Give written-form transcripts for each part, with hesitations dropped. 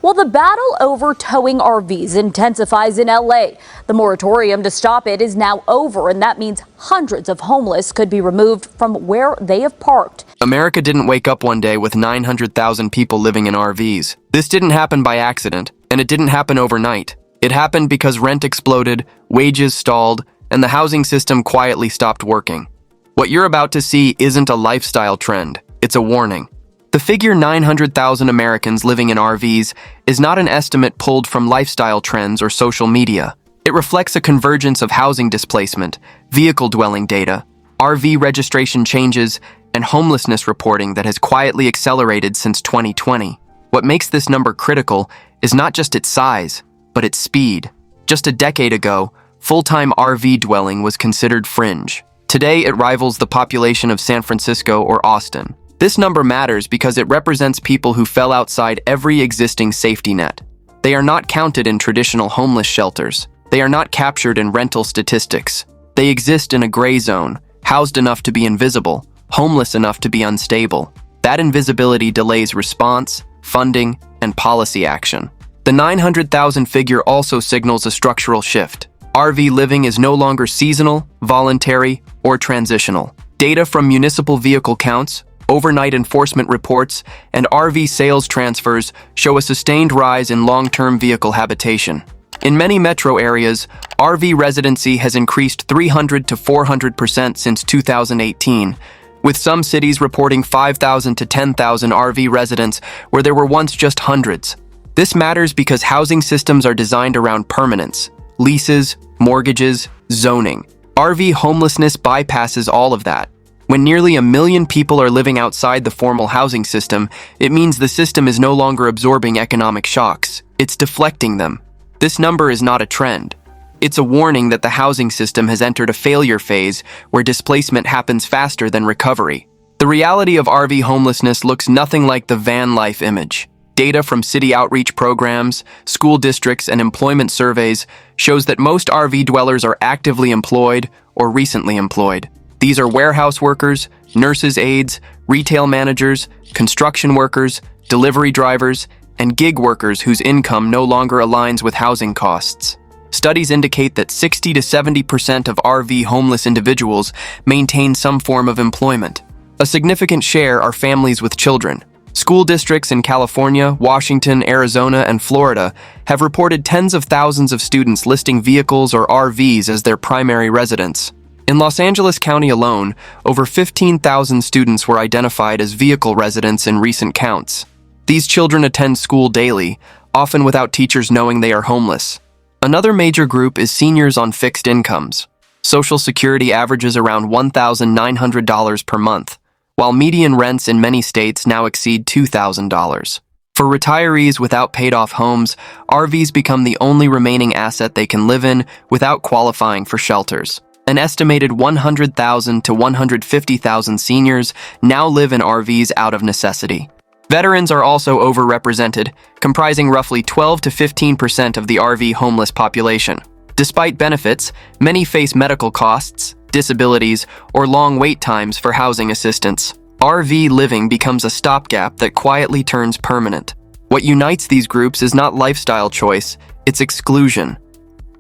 While the battle over towing RVs intensifies in LA, the moratorium to stop it is now over, and that means hundreds of homeless could be removed from where they have parked. America didn't wake up one day with 900,000 people living in RVs. This didn't happen by accident, and it didn't happen overnight. It happened because rent exploded, wages stalled, and the housing system quietly stopped working. What you're about to see isn't a lifestyle trend, it's a warning. The figure 900,000 Americans living in RVs is not an estimate pulled from lifestyle trends or social media. It reflects a convergence of housing displacement, vehicle dwelling data, RV registration changes, and homelessness reporting that has quietly accelerated since 2020. What makes this number critical is not just its size, but its speed. Just a decade ago, full-time RV dwelling was considered fringe. Today, it rivals the population of San Francisco or Austin. This number matters because it represents people who fell outside every existing safety net. They are not counted in traditional homeless shelters. They are not captured in rental statistics. They exist in a gray zone, housed enough to be invisible, homeless enough to be unstable. That invisibility delays response, funding, and policy action. The 900,000 figure also signals a structural shift. RV living is no longer seasonal, voluntary, or transitional. Data from municipal vehicle counts, overnight enforcement reports, and RV sales transfers show a sustained rise in long-term vehicle habitation. In many metro areas, RV residency has increased 300 to 400% since 2018, with some cities reporting 5,000 to 10,000 RV residents where there were once just hundreds. This matters because housing systems are designed around permanence, leases, mortgages, zoning. RV homelessness bypasses all of that. When nearly 1 million people are living outside the formal housing system, it means the system is no longer absorbing economic shocks. It's deflecting them. This number is not a trend. It's a warning that the housing system has entered a failure phase where displacement happens faster than recovery. The reality of RV homelessness looks nothing like the van life image. Data from city outreach programs, school districts, and employment surveys shows that most RV dwellers are actively employed or recently employed. These are warehouse workers, nurses' aides, retail managers, construction workers, delivery drivers, and gig workers whose income no longer aligns with housing costs. Studies indicate that 60 to 70% of RV homeless individuals maintain some form of employment. A significant share are families with children. School districts in California, Washington, Arizona, and Florida have reported tens of thousands of students listing vehicles or RVs as their primary residence. In Los Angeles County alone, over 15,000 students were identified as vehicle residents in recent counts. These children attend school daily, often without teachers knowing they are homeless. Another major group is seniors on fixed incomes. Social Security averages around $1,900 per month, while median rents in many states now exceed $2,000. For retirees without paid-off homes, RVs become the only remaining asset they can live in without qualifying for shelters. An estimated 100,000 to 150,000 seniors now live in RVs out of necessity. Veterans are also overrepresented, comprising roughly 12 to 15% of the RV homeless population. Despite benefits, many face medical costs, disabilities, or long wait times for housing assistance. RV living becomes a stopgap that quietly turns permanent. What unites these groups is not lifestyle choice, it's exclusion.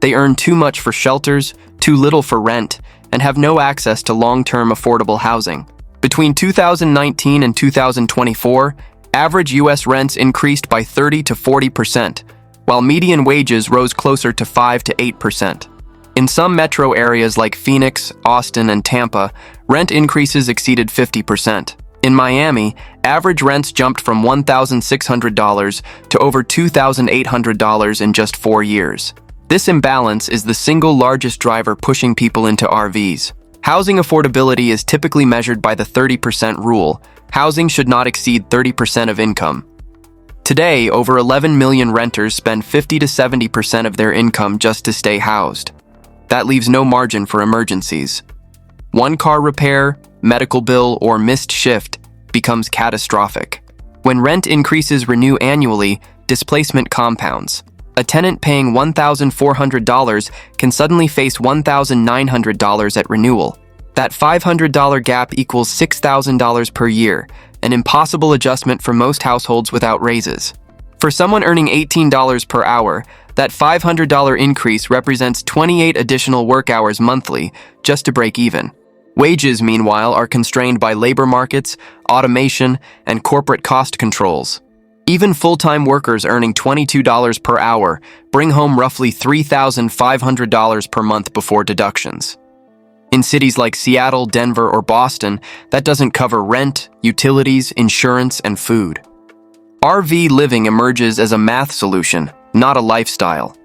They earn too much for shelters, too little for rent, and have no access to long-term affordable housing. Between 2019 and 2024, average U.S. rents increased by 30 to 40%, while median wages rose closer to 5 to 8%. In some metro areas like Phoenix, Austin, and Tampa, rent increases exceeded 50%. In Miami, average rents jumped from $1,600 to over $2,800 in just 4 years. This imbalance is the single largest driver pushing people into RVs. Housing affordability is typically measured by the 30% rule. Housing should not exceed 30% of income. Today, over 11 million renters spend 50 to 70% of their income just to stay housed. That leaves no margin for emergencies. One car repair, medical bill, or missed shift becomes catastrophic. When rent increases renew annually, displacement compounds. A tenant paying $1,400 can suddenly face $1,900 at renewal. That $500 gap equals $6,000 per year, an impossible adjustment for most households without raises. For someone earning $18 per hour, that $500 increase represents 28 additional work hours monthly just to break even. Wages, meanwhile, are constrained by labor markets, automation, and corporate cost controls. Even full-time workers earning $22 per hour bring home roughly $3,500 per month before deductions. In cities like Seattle, Denver, or Boston, that doesn't cover rent, utilities, insurance, and food. RV living emerges as a math solution, not a lifestyle.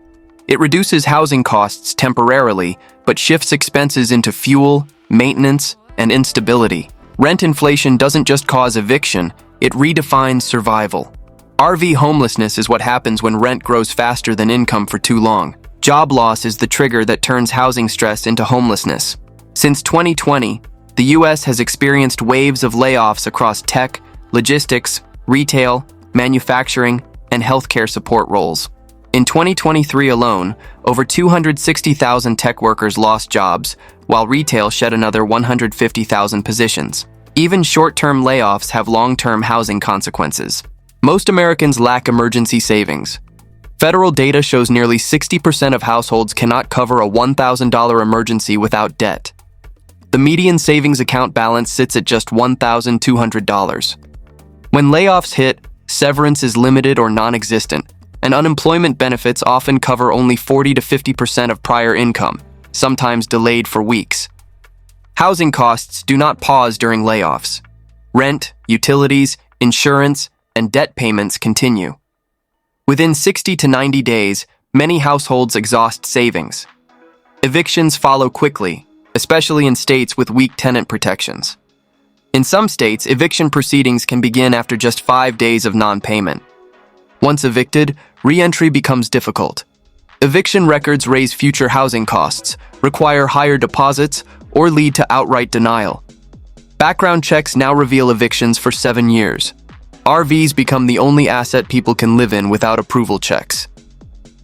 It reduces housing costs temporarily, but shifts expenses into fuel, maintenance, and instability. Rent inflation doesn't just cause eviction, it redefines survival. RV homelessness is what happens when rent grows faster than income for too long. Job loss is the trigger that turns housing stress into homelessness. Since 2020, the U.S. has experienced waves of layoffs across tech, logistics, retail, manufacturing, and healthcare support roles. In 2023 alone, over 260,000 tech workers lost jobs, while retail shed another 150,000 positions. Even short-term layoffs have long-term housing consequences. Most Americans lack emergency savings. Federal data shows nearly 60% of households cannot cover a $1,000 emergency without debt. The median savings account balance sits at just $1,200. When layoffs hit, severance is limited or non-existent, and unemployment benefits often cover only 40 to 50% of prior income, sometimes delayed for weeks. Housing costs do not pause during layoffs. Rent, utilities, insurance, and debt payments continue. Within 60 to 90 days, many households exhaust savings. Evictions follow quickly, especially in states with weak tenant protections. In some states, eviction proceedings can begin after just 5 days of non-payment. Once evicted, re-entry becomes difficult. Eviction records raise future housing costs, require higher deposits, or lead to outright denial. Background checks now reveal evictions for 7 years. RVs become the only asset people can live in without approval checks.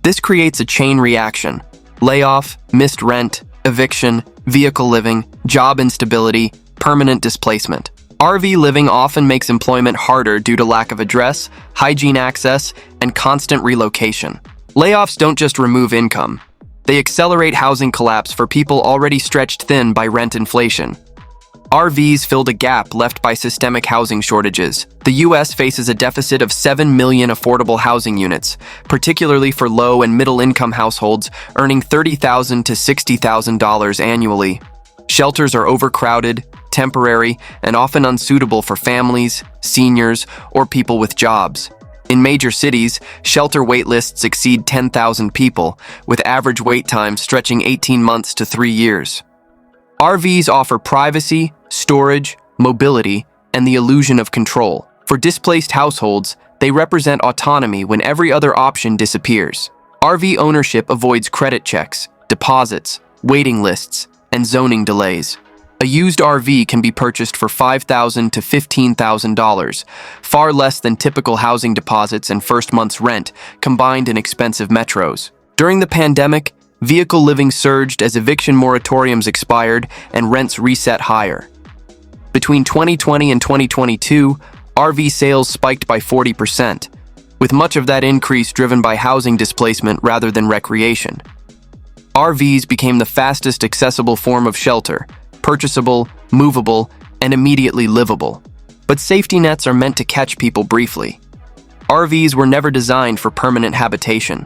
This creates a chain reaction: layoff, missed rent, eviction, vehicle living, job instability, permanent displacement. RV living often makes employment harder due to lack of address, hygiene access, and constant relocation. Layoffs don't just remove income. They accelerate housing collapse for people already stretched thin by rent inflation. RVs filled a gap left by systemic housing shortages. The U.S. faces a deficit of 7 million affordable housing units, particularly for low and middle-income households earning $30,000 to $60,000 annually. Shelters are overcrowded, temporary, and often unsuitable for families, seniors, or people with jobs. In major cities, shelter wait lists exceed 10,000 people, with average wait times stretching 18 months to 3 years. RVs offer privacy, storage, mobility, and the illusion of control. For displaced households, they represent autonomy when every other option disappears. RV ownership avoids credit checks, deposits, waiting lists, and zoning delays. A used RV can be purchased for $5,000 to $15,000, far less than typical housing deposits and first month's rent combined in expensive metros. During the pandemic, vehicle living surged as eviction moratoriums expired and rents reset higher. Between 2020 and 2022, RV sales spiked by 40%, with much of that increase driven by housing displacement rather than recreation. RVs became the fastest accessible form of shelter, purchasable, movable, and immediately livable. But safety nets are meant to catch people briefly. RVs were never designed for permanent habitation.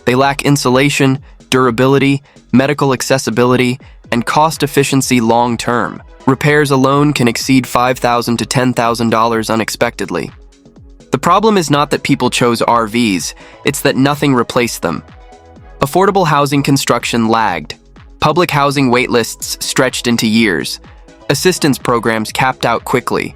They lack insulation, durability, medical accessibility, and cost efficiency long-term. Repairs alone can exceed $5,000 to $10,000 unexpectedly. The problem is not that people chose RVs, it's that nothing replaced them. Affordable housing construction lagged. Public housing waitlists stretched into years. Assistance programs capped out quickly.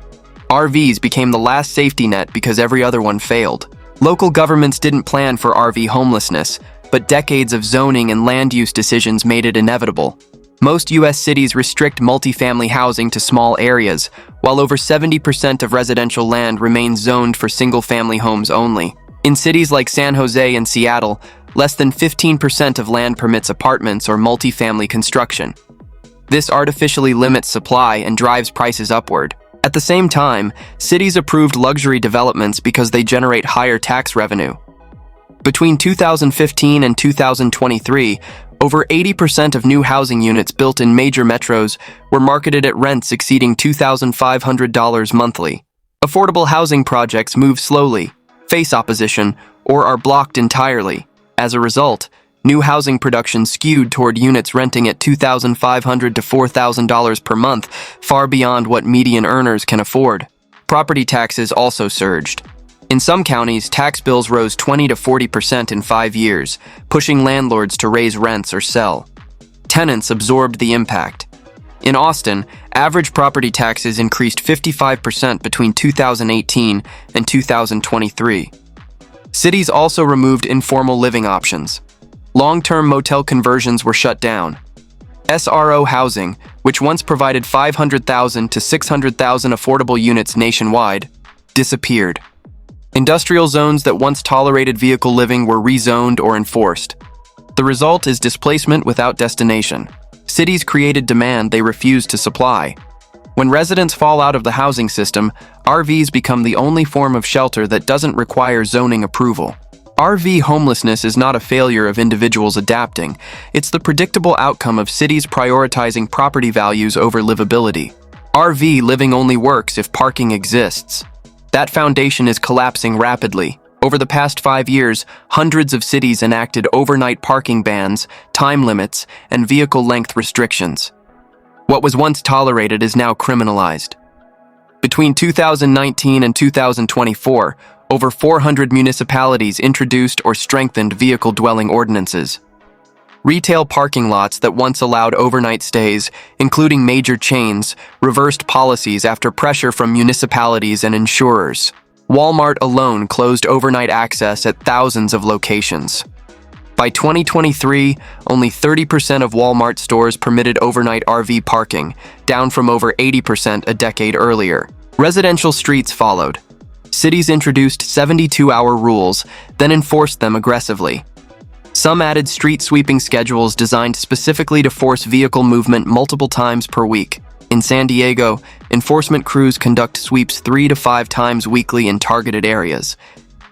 RVs became the last safety net because every other one failed. Local governments didn't plan for RV homelessness, but decades of zoning and land use decisions made it inevitable. Most U.S. cities restrict multifamily housing to small areas, while over 70% of residential land remains zoned for single-family homes only. In cities like San Jose and Seattle, less than 15% of land permits apartments or multifamily construction. This artificially limits supply and drives prices upward. At the same time, cities approved luxury developments because they generate higher tax revenue. Between 2015 and 2023, over 80% of new housing units built in major metros were marketed at rents exceeding $2,500 monthly. Affordable housing projects move slowly, face opposition, or are blocked entirely. As a result, new housing production skewed toward units renting at $2,500 to $4,000 per month, far beyond what median earners can afford. Property taxes also surged. In some counties, tax bills rose 20 to 40% in 5 years, pushing landlords to raise rents or sell. Tenants absorbed the impact. In Austin, average property taxes increased 55% between 2018 and 2023. Cities also removed informal living options. Long-term motel conversions were shut down. SRO housing, which once provided 500,000 to 600,000 affordable units nationwide, disappeared. Industrial zones that once tolerated vehicle living were rezoned or enforced. The result is displacement without destination. Cities created demand they refused to supply. When residents fall out of the housing system, RVs become the only form of shelter that doesn't require zoning approval. RV homelessness is not a failure of individuals adapting. It's the predictable outcome of cities prioritizing property values over livability. RV living only works if parking exists. That foundation is collapsing rapidly. Over the past 5 years, hundreds of cities enacted overnight parking bans, time limits, and vehicle length restrictions. What was once tolerated is now criminalized. Between 2019 and 2024, over 400 municipalities introduced or strengthened vehicle dwelling ordinances. Retail parking lots that once allowed overnight stays, including major chains, reversed policies after pressure from municipalities and insurers. Walmart alone closed overnight access at thousands of locations. By 2023, only 30% of Walmart stores permitted overnight RV parking, down from over 80% a decade earlier. Residential streets followed. Cities introduced 72-hour rules, then enforced them aggressively. Some added street sweeping schedules designed specifically to force vehicle movement multiple times per week. In San Diego, enforcement crews conduct sweeps 3 to 5 times weekly in targeted areas.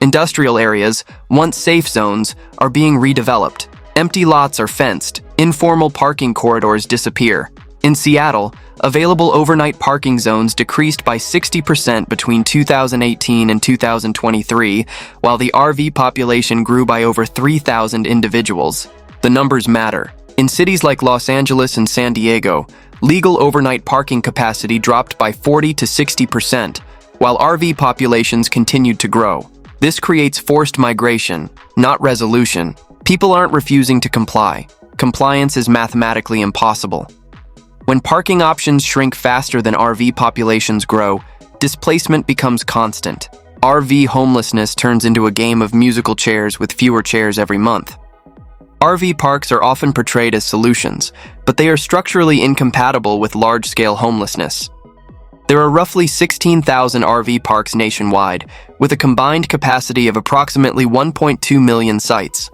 Industrial areas, once safe zones, are being redeveloped. Empty lots are fenced. Informal parking corridors disappear. In Seattle, available overnight parking zones decreased by 60% between 2018 and 2023, while the RV population grew by over 3,000 individuals. The numbers matter. In cities like Los Angeles and San Diego, legal overnight parking capacity dropped by 40 to 60%, while RV populations continued to grow. This creates forced migration, not resolution. People aren't refusing to comply. Compliance is mathematically impossible. When parking options shrink faster than RV populations grow, displacement becomes constant. RV homelessness turns into a game of musical chairs with fewer chairs every month. RV parks are often portrayed as solutions, but they are structurally incompatible with large-scale homelessness. There are roughly 16,000 RV parks nationwide, with a combined capacity of approximately 1.2 million sites.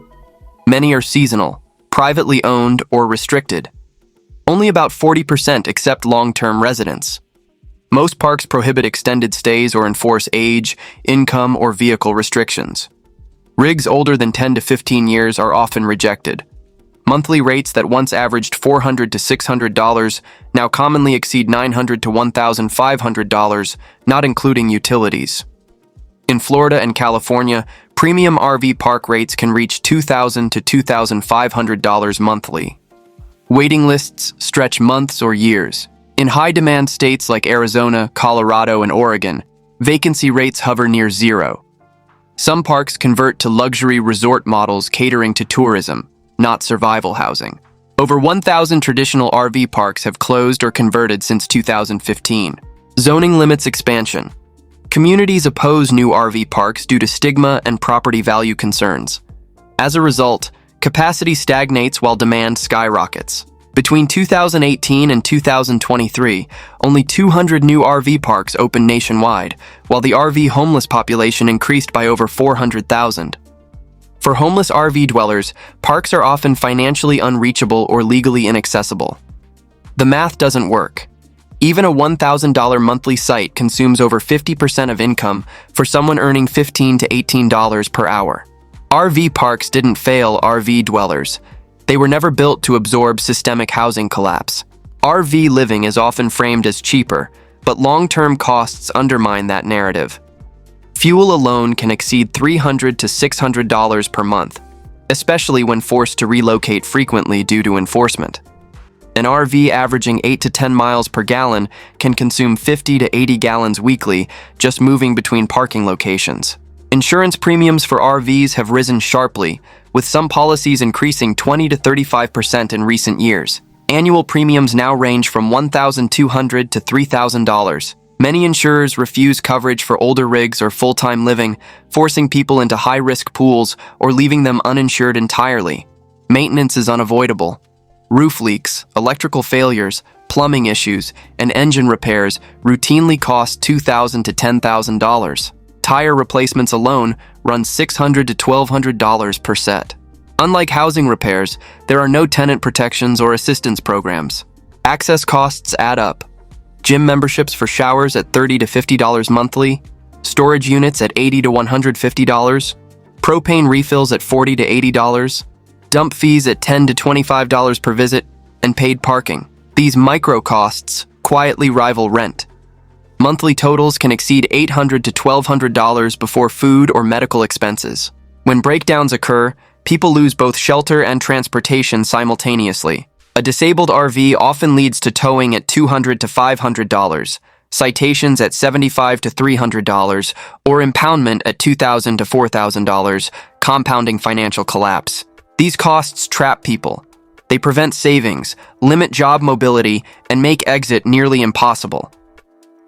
Many are seasonal, privately owned, or restricted. Only about 40% accept long-term residents. Most parks prohibit extended stays or enforce age, income, or vehicle restrictions. Rigs older than 10 to 15 years are often rejected. Monthly rates that once averaged $400 to $600 now commonly exceed $900 to $1,500, not including utilities. In Florida and California, premium RV park rates can reach $2,000 to $2,500 monthly. Waiting lists stretch months or years. In high-demand states like Arizona, Colorado, and Oregon, vacancy rates hover near zero. Some parks convert to luxury resort models catering to tourism, not survival housing. Over 1,000 traditional RV parks have closed or converted since 2015. Zoning limits expansion. Communities oppose new RV parks due to stigma and property value concerns. As a result, capacity stagnates while demand skyrockets. Between 2018 and 2023, only 200 new RV parks opened nationwide, while the RV homeless population increased by over 400,000. For homeless RV dwellers, parks are often financially unreachable or legally inaccessible. The math doesn't work. Even a $1,000 monthly site consumes over 50% of income for someone earning $15 to $18 per hour. RV parks didn't fail RV dwellers. They were never built to absorb systemic housing collapse. RV living is often framed as cheaper, but long-term costs undermine that narrative. Fuel alone can exceed $300 to $600 per month, especially when forced to relocate frequently due to enforcement. An RV averaging 8 to 10 miles per gallon can consume 50 to 80 gallons weekly just moving between parking locations. Insurance premiums for RVs have risen sharply, with some policies increasing 20 to 35% in recent years. Annual premiums now range from $1,200 to $3,000. Many insurers refuse coverage for older rigs or full-time living, forcing people into high-risk pools or leaving them uninsured entirely. Maintenance is unavoidable. Roof leaks, electrical failures, plumbing issues, and engine repairs routinely cost $2,000 to $10,000. Tire replacements alone run $600 to $1,200 per set. Unlike housing repairs, there are no tenant protections or assistance programs. Access costs add up. Gym memberships for showers at $30 to $50 monthly, storage units at $80 to $150, propane refills at $40 to $80, dump fees at $10 to $25 per visit, and paid parking. These micro costs quietly rival rent. Monthly totals can exceed $800 to $1,200 before food or medical expenses. When breakdowns occur, people lose both shelter and transportation simultaneously. A disabled RV often leads to towing at $200 to $500, citations at $75 to $300, or impoundment at $2,000 to $4,000, compounding financial collapse. These costs trap people. They prevent savings, limit job mobility, and make exit nearly impossible.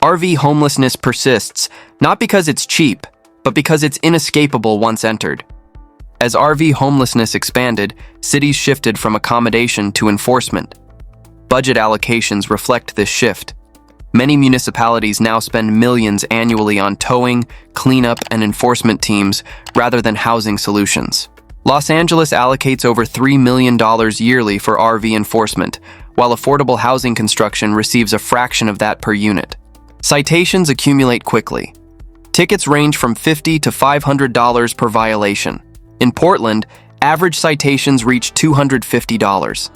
RV homelessness persists, not because it's cheap, but because it's inescapable once entered. As RV homelessness expanded, cities shifted from accommodation to enforcement. Budget allocations reflect this shift. Many municipalities now spend millions annually on towing, cleanup, and enforcement teams rather than housing solutions. Los Angeles allocates over $3 million yearly for RV enforcement, while affordable housing construction receives a fraction of that per unit. Citations accumulate quickly. Tickets range from $50 to $500 per violation. In Portland, average citations reach $250.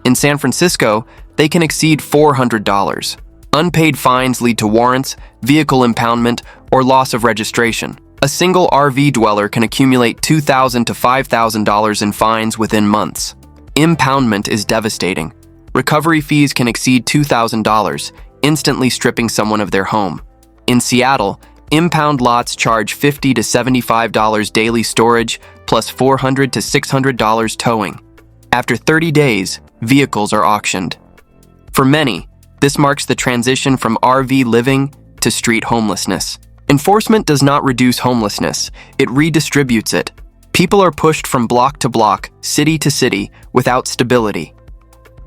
In San Francisco, they can exceed $400. Unpaid fines lead to warrants, vehicle impoundment, or loss of registration. A single RV dweller can accumulate $2,000 to $5,000 in fines within months. Impoundment is devastating. Recovery fees can exceed $2,000, instantly stripping someone of their home. In Seattle, impound lots charge $50 to $75 daily storage, plus $400 to $600 towing. After 30 days, vehicles are auctioned. For many, this marks the transition from RV living to street homelessness. Enforcement does not reduce homelessness, it redistributes it. People are pushed from block to block, city to city, without stability.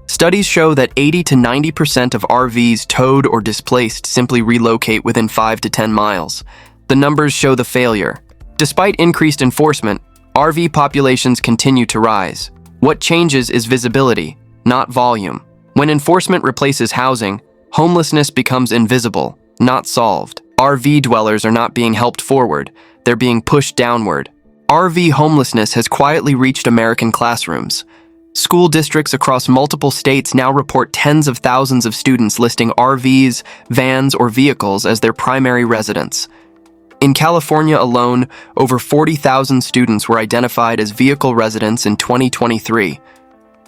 Studies show that 80 to 90% of RVs towed or displaced simply relocate within 5 to 10 miles. The numbers show the failure. Despite increased enforcement, RV populations continue to rise. What changes is visibility, not volume. When enforcement replaces housing, homelessness becomes invisible, not solved. RV dwellers are not being helped forward, they're being pushed downward. RV homelessness has quietly reached American classrooms. School districts across multiple states now report tens of thousands of students listing RVs, vans, or vehicles as their primary residence. In California alone, over 40,000 students were identified as vehicle residents in 2023.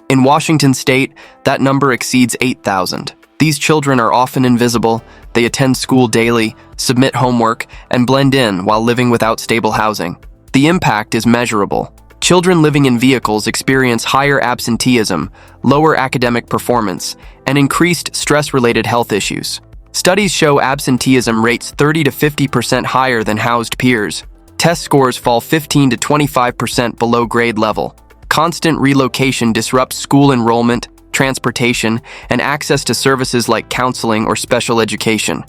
In Washington state, that number exceeds 8,000. These children are often invisible, they attend school daily, submit homework, and blend in while living without stable housing. The impact is measurable. Children living in vehicles experience higher absenteeism, lower academic performance, and increased stress-related health issues. Studies show absenteeism rates 30 to 50% higher than housed peers. Test scores fall 15 to 25% below grade level. Constant relocation disrupts school enrollment, transportation, and access to services like counseling or special education.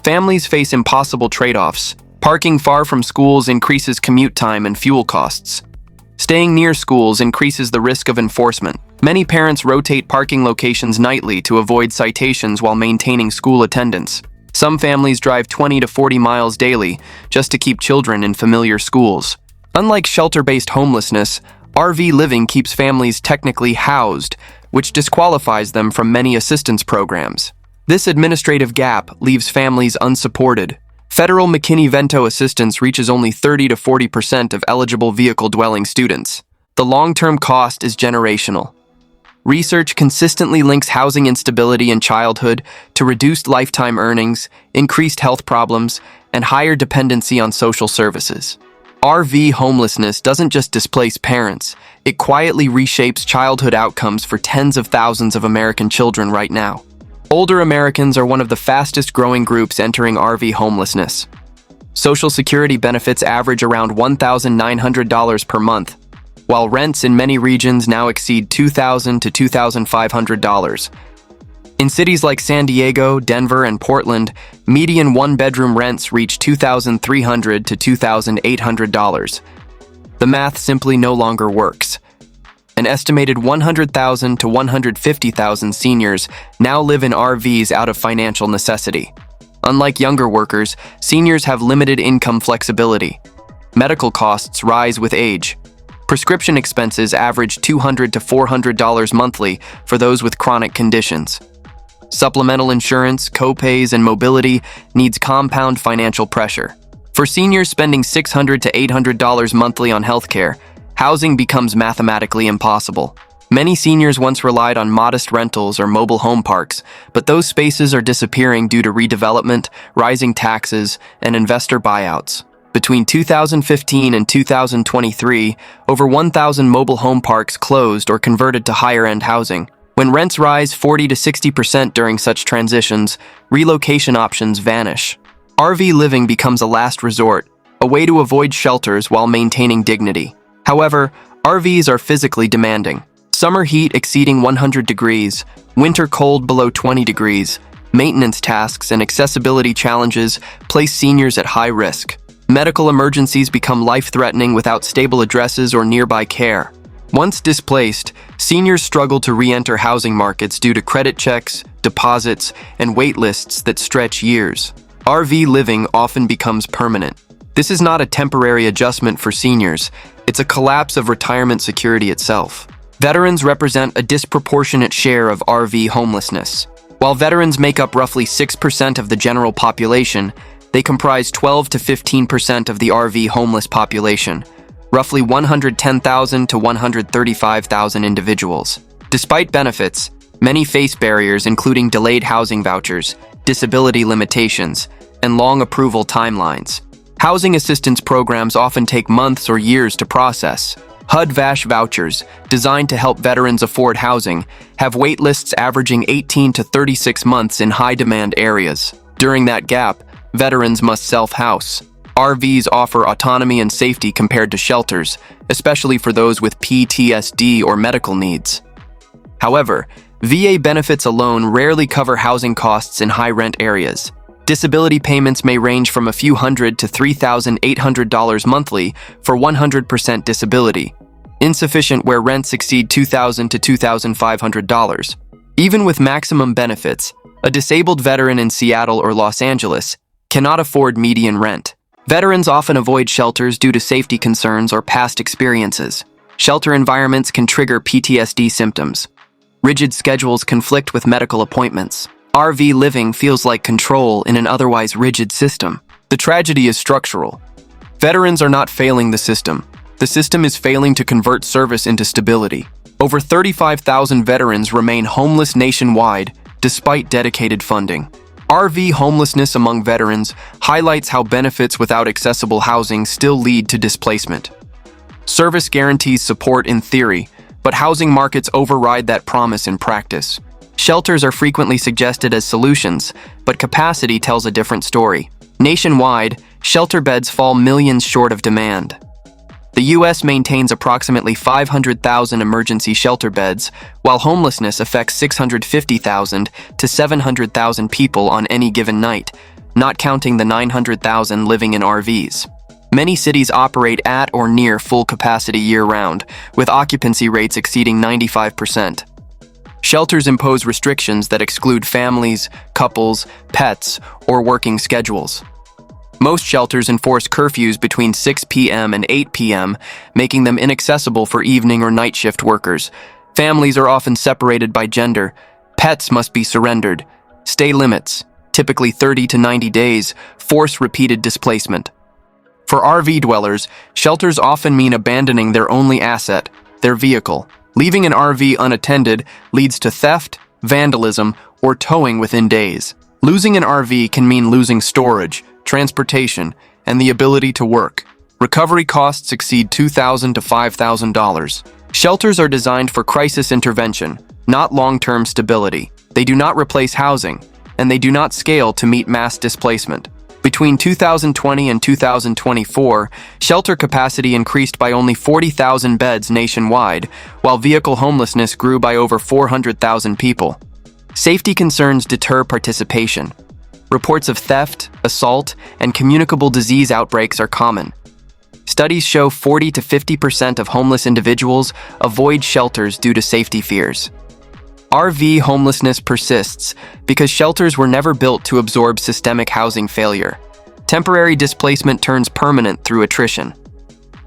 Families face impossible trade-offs. Parking far from schools increases commute time and fuel costs. Staying near schools increases the risk of enforcement. Many parents rotate parking locations nightly to avoid citations while maintaining school attendance. Some families drive 20 to 40 miles daily just to keep children in familiar schools. Unlike shelter-based homelessness, RV living keeps families technically housed, which disqualifies them from many assistance programs. This administrative gap leaves families unsupported. Federal McKinney-Vento assistance reaches only 30 to 40% of eligible vehicle-dwelling students. The long-term cost is generational. Research consistently links housing instability in childhood to reduced lifetime earnings, increased health problems, and higher dependency on social services. RV homelessness doesn't just displace parents, it quietly reshapes childhood outcomes for tens of thousands of American children right now. Older Americans are one of the fastest growing groups entering RV homelessness. Social Security benefits average around $1,900 per month, while rents in many regions now exceed $2,000 to $2,500. In cities like San Diego, Denver, and Portland, median one-bedroom rents reach $2,300 to $2,800. The math simply no longer works. An estimated 100,000 to 150,000 seniors now live in RVs out of financial necessity. Unlike younger workers, seniors have limited income flexibility. Medical costs rise with age. Prescription expenses average $200 to $400 monthly for those with chronic conditions. Supplemental insurance, co-pays, and mobility needs compound financial pressure. For seniors spending $600 to $800 monthly on healthcare, housing becomes mathematically impossible. Many seniors once relied on modest rentals or mobile home parks, but those spaces are disappearing due to redevelopment, rising taxes, and investor buyouts. Between 2015 and 2023, over 1,000 mobile home parks closed or converted to higher-end housing. When rents rise 40 to 60% during such transitions, relocation options vanish. RV living becomes a last resort, a way to avoid shelters while maintaining dignity. However, RVs are physically demanding. Summer heat exceeding 100 degrees, winter cold below 20 degrees, maintenance tasks and accessibility challenges place seniors at high risk. Medical emergencies become life-threatening without stable addresses or nearby care. Once displaced, seniors struggle to re-enter housing markets due to credit checks, deposits, and wait lists that stretch years. RV living often becomes permanent. This is not a temporary adjustment for seniors, it's a collapse of retirement security itself. Veterans represent a disproportionate share of RV homelessness. While veterans make up roughly 6% of the general population, they comprise 12 to 15% of the RV homeless population, roughly 110,000 to 135,000 individuals. Despite benefits, many face barriers including delayed housing vouchers, disability limitations, and long approval timelines. Housing assistance programs often take months or years to process. HUD-VASH vouchers, designed to help veterans afford housing, have wait lists averaging 18 to 36 months in high-demand areas. During that gap, veterans must self-house. RVs offer autonomy and safety compared to shelters, especially for those with PTSD or medical needs. However, VA benefits alone rarely cover housing costs in high-rent areas. Disability payments may range from a few hundred to $3,800 monthly for 100% disability, insufficient where rents exceed $2,000 to $2,500. Even with maximum benefits, a disabled veteran in Seattle or Los Angeles cannot afford median rent. Veterans often avoid shelters due to safety concerns or past experiences. Shelter environments can trigger PTSD symptoms. Rigid schedules conflict with medical appointments. RV living feels like control in an otherwise rigid system. The tragedy is structural. Veterans are not failing the system. The system is failing to convert service into stability. Over 35,000 veterans remain homeless nationwide despite dedicated funding. RV homelessness among veterans highlights how benefits without accessible housing still lead to displacement. Service guarantees support in theory, but housing markets override that promise in practice. Shelters are frequently suggested as solutions, but capacity tells a different story. Nationwide, shelter beds fall millions short of demand. The U.S. maintains approximately 500,000 emergency shelter beds, while homelessness affects 650,000 to 700,000 people on any given night, not counting the 900,000 living in RVs. Many cities operate at or near full capacity year-round, with occupancy rates exceeding 95%. Shelters impose restrictions that exclude families, couples, pets, or working schedules. Most shelters enforce curfews between 6 p.m. and 8 p.m., making them inaccessible for evening or night shift workers. Families are often separated by gender. Pets must be surrendered. Stay limits, typically 30 to 90 days, force repeated displacement. For RV dwellers, shelters often mean abandoning their only asset, their vehicle. Leaving an RV unattended leads to theft, vandalism, or towing within days. Losing an RV can mean losing storage, transportation, and the ability to work. Recovery costs exceed $2,000 to $5,000. Shelters are designed for crisis intervention, not long-term stability. They do not replace housing, and they do not scale to meet mass displacement. Between 2020 and 2024, shelter capacity increased by only 40,000 beds nationwide, while vehicle homelessness grew by over 400,000 people. Safety concerns deter participation. Reports of theft, assault, and communicable disease outbreaks are common. Studies show 40 to 50% of homeless individuals avoid shelters due to safety fears. RV homelessness persists because shelters were never built to absorb systemic housing failure. Temporary displacement turns permanent through attrition.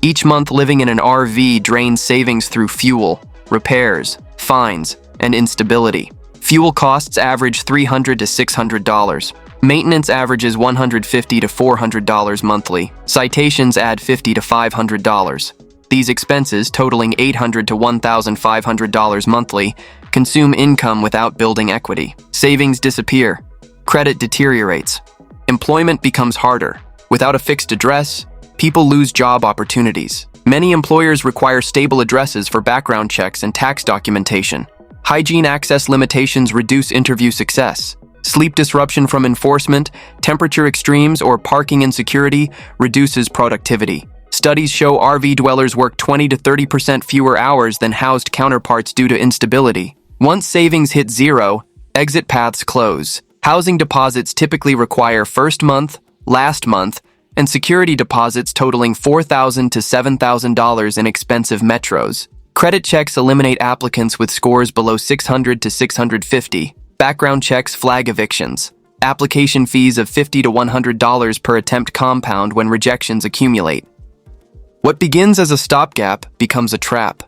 Each month living in an RV drains savings through fuel, repairs, fines, and instability. Fuel costs average $300 to $600. Maintenance averages $150 to $400 monthly. Citations add $50 to $500. These expenses, totaling $800 to $1,500 monthly, consume income without building equity. Savings disappear. Credit deteriorates. Employment becomes harder. Without a fixed address, people lose job opportunities. Many employers require stable addresses for background checks and tax documentation. Hygiene access limitations reduce interview success. Sleep disruption from enforcement, temperature extremes, or parking insecurity reduces productivity. Studies show RV dwellers work 20 to 30% fewer hours than housed counterparts due to instability. Once savings hit zero, exit paths close. Housing deposits typically require first month, last month, and security deposits totaling $4,000 to $7,000 in expensive metros. Credit checks eliminate applicants with scores below 600 to 650. Background checks flag evictions. Application fees of $50 to $100 per attempt compound when rejections accumulate. What begins as a stopgap becomes a trap.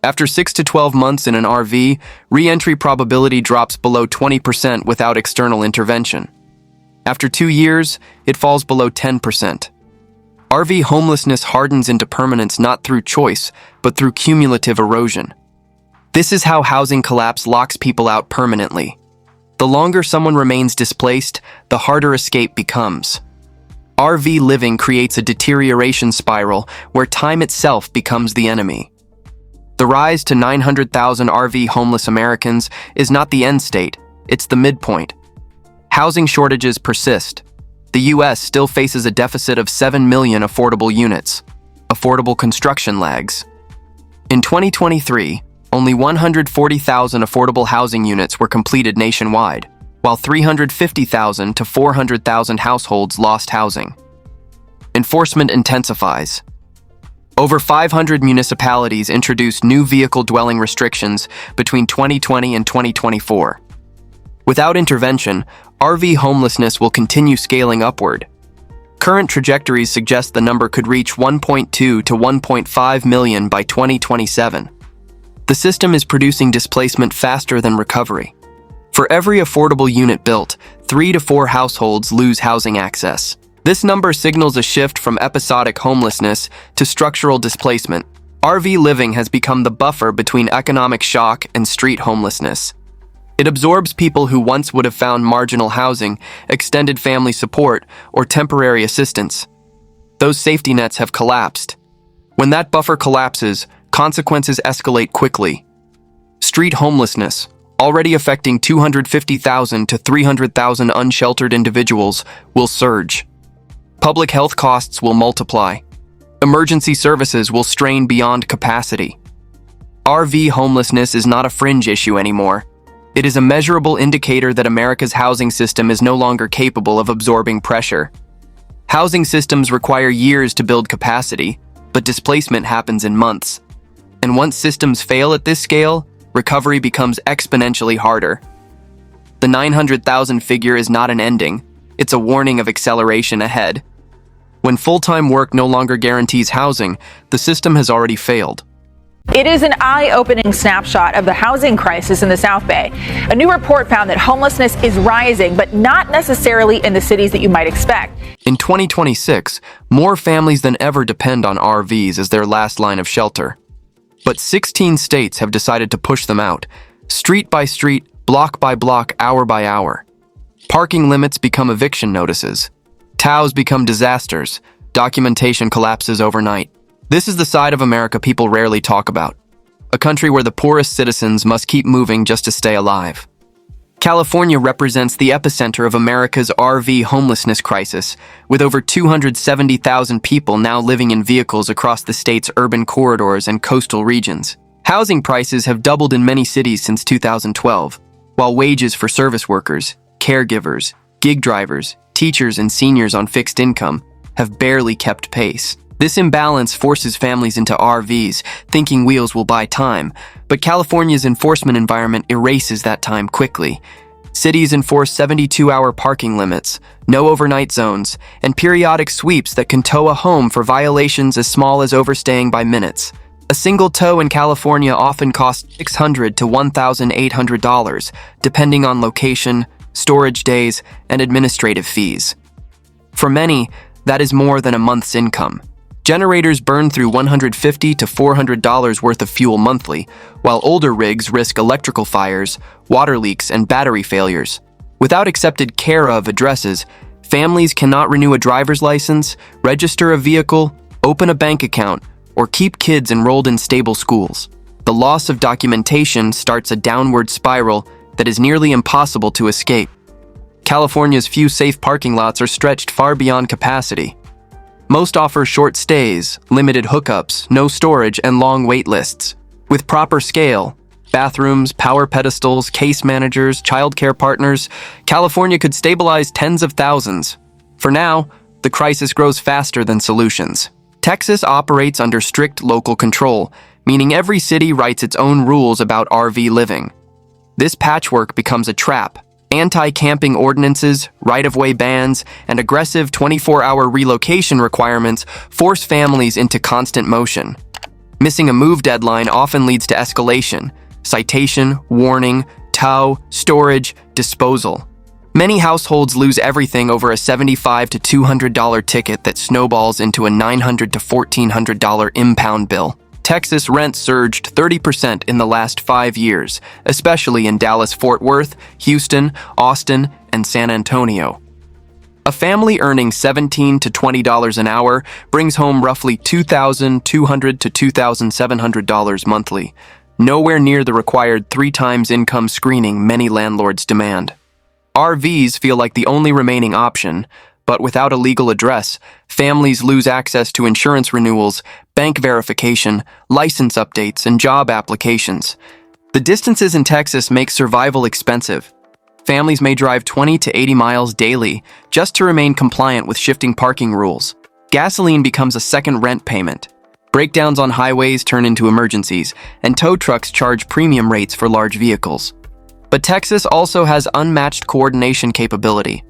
After 6 to 12 months in an RV, re-entry probability drops below 20% without external intervention. After 2 years, it falls below 10%. RV homelessness hardens into permanence not through choice, but through cumulative erosion. This is how housing collapse locks people out permanently. The longer someone remains displaced, the harder escape becomes. RV living creates a deterioration spiral where time itself becomes the enemy. The rise to 900,000 RV homeless Americans is not the end state, it's the midpoint. Housing shortages persist. The U.S. still faces a deficit of 7 million affordable units. Affordable construction lags. In 2023, only 140,000 affordable housing units were completed nationwide, while 350,000 to 400,000 households lost housing. Enforcement intensifies. Over 500 municipalities introduced new vehicle dwelling restrictions between 2020 and 2024. Without intervention, RV homelessness will continue scaling upward. Current trajectories suggest the number could reach 1.2 to 1.5 million by 2027. The system is producing displacement faster than recovery. For every affordable unit built, 3 to 4 households lose housing access. This number signals a shift from episodic homelessness to structural displacement. RV living has become the buffer between economic shock and street homelessness. It absorbs people who once would have found marginal housing, extended family support, or temporary assistance. Those safety nets have collapsed. When that buffer collapses, consequences escalate quickly. Street homelessness, already affecting 250,000 to 300,000 unsheltered individuals, will surge. Public health costs will multiply. Emergency services will strain beyond capacity. RV homelessness is not a fringe issue anymore. It is a measurable indicator that America's housing system is no longer capable of absorbing pressure. Housing systems require years to build capacity, but displacement happens in months. And once systems fail at this scale, recovery becomes exponentially harder. The 900,000 figure is not an ending, it's a warning of acceleration ahead. When full-time work no longer guarantees housing, the system has already failed. It is an eye-opening snapshot of the housing crisis in the South Bay. A new report found that homelessness is rising, but not necessarily in the cities that you might expect. In 2026, more families than ever depend on RVs as their last line of shelter. But 16 states have decided to push them out, street by street, block by block, hour by hour. Parking limits become eviction notices. TOWs become disasters. Documentation collapses overnight. This is the side of America people rarely talk about. A country where the poorest citizens must keep moving just to stay alive. California represents the epicenter of America's RV homelessness crisis, with over 270,000 people now living in vehicles across the state's urban corridors and coastal regions. Housing prices have doubled in many cities since 2012, while wages for service workers, caregivers, gig drivers, teachers, and seniors on fixed income have barely kept pace. This imbalance forces families into RVs, thinking wheels will buy time, but California's enforcement environment erases that time quickly. Cities enforce 72-hour parking limits, no overnight zones, and periodic sweeps that can tow a home for violations as small as overstaying by minutes. A single tow in California often costs $600 to $1,800, depending on location, storage days, and administrative fees. For many, that is more than a month's income. Generators burn through $150 to $400 worth of fuel monthly, while older rigs risk electrical fires, water leaks, and battery failures. Without accepted care of addresses, families cannot renew a driver's license, register a vehicle, open a bank account, or keep kids enrolled in stable schools. The loss of documentation starts a downward spiral that is nearly impossible to escape. California's few safe parking lots are stretched far beyond capacity. Most offer short stays, limited hookups, no storage, and long wait lists. With proper scale, bathrooms, power pedestals, case managers, childcare partners, California could stabilize tens of thousands. For now, the crisis grows faster than solutions. Texas operates under strict local control, meaning every city writes its own rules about RV living. This patchwork becomes a trap. Anti-camping ordinances, right-of-way bans, and aggressive 24-hour relocation requirements force families into constant motion. Missing a move deadline often leads to escalation, citation, warning, tow, storage, disposal. Many households lose everything over a $75 to $200 ticket that snowballs into a $900 to $1,400 impound bill. Texas rent surged 30% in the last 5 years, especially in Dallas-Fort Worth, Houston, Austin, and San Antonio. A family earning $17 to $20 an hour brings home roughly $2,200 to $2,700 monthly, nowhere near the required 3 times income screening many landlords demand. RVs feel like the only remaining option, but without a legal address, families lose access to insurance renewals, bank verification, license updates, and job applications. The distances in Texas make survival expensive. Families may drive 20 to 80 miles daily just to remain compliant with shifting parking rules. Gasoline becomes a second rent payment. Breakdowns on highways turn into emergencies, and tow trucks charge premium rates for large vehicles. But Texas also has unmatched coordination capability.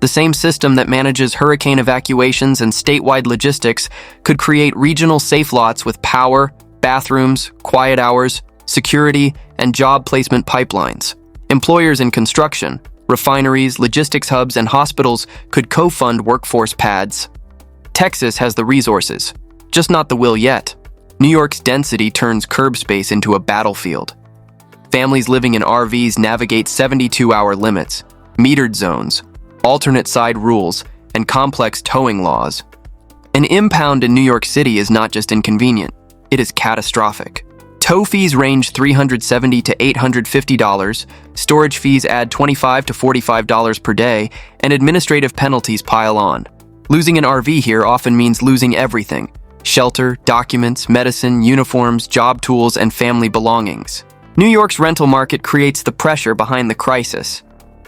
The same system that manages hurricane evacuations and statewide logistics could create regional safe lots with power, bathrooms, quiet hours, security, and job placement pipelines. Employers in construction, refineries, logistics hubs, and hospitals could co-fund workforce pads. Texas has the resources, just not the will yet. New York's density turns curb space into a battlefield. Families living in RVs navigate 72-hour limits, metered zones, alternate side rules, and complex towing laws. An impound in New York City is not just inconvenient, it is catastrophic. Tow fees range $370 to $850, storage fees add $25 to $45 per day, and administrative penalties pile on. Losing an RV here often means losing everything: shelter, documents, medicine, uniforms, job tools, and family belongings. New York's rental market creates the pressure behind the crisis.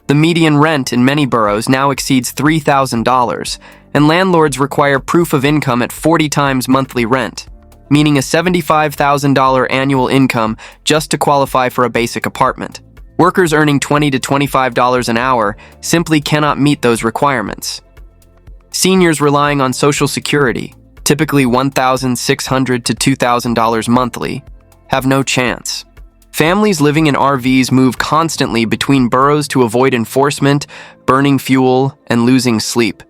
The median rent in many boroughs now exceeds $3,000, and landlords require proof of income at 40 times monthly rent, meaning a $75,000 annual income just to qualify for a basic apartment. Workers earning $20 to $25 an hour simply cannot meet those requirements. Seniors relying on Social Security, typically $1,600 to $2,000 monthly, have no chance. Families living in RVs move constantly between boroughs to avoid enforcement, burning fuel, and losing sleep.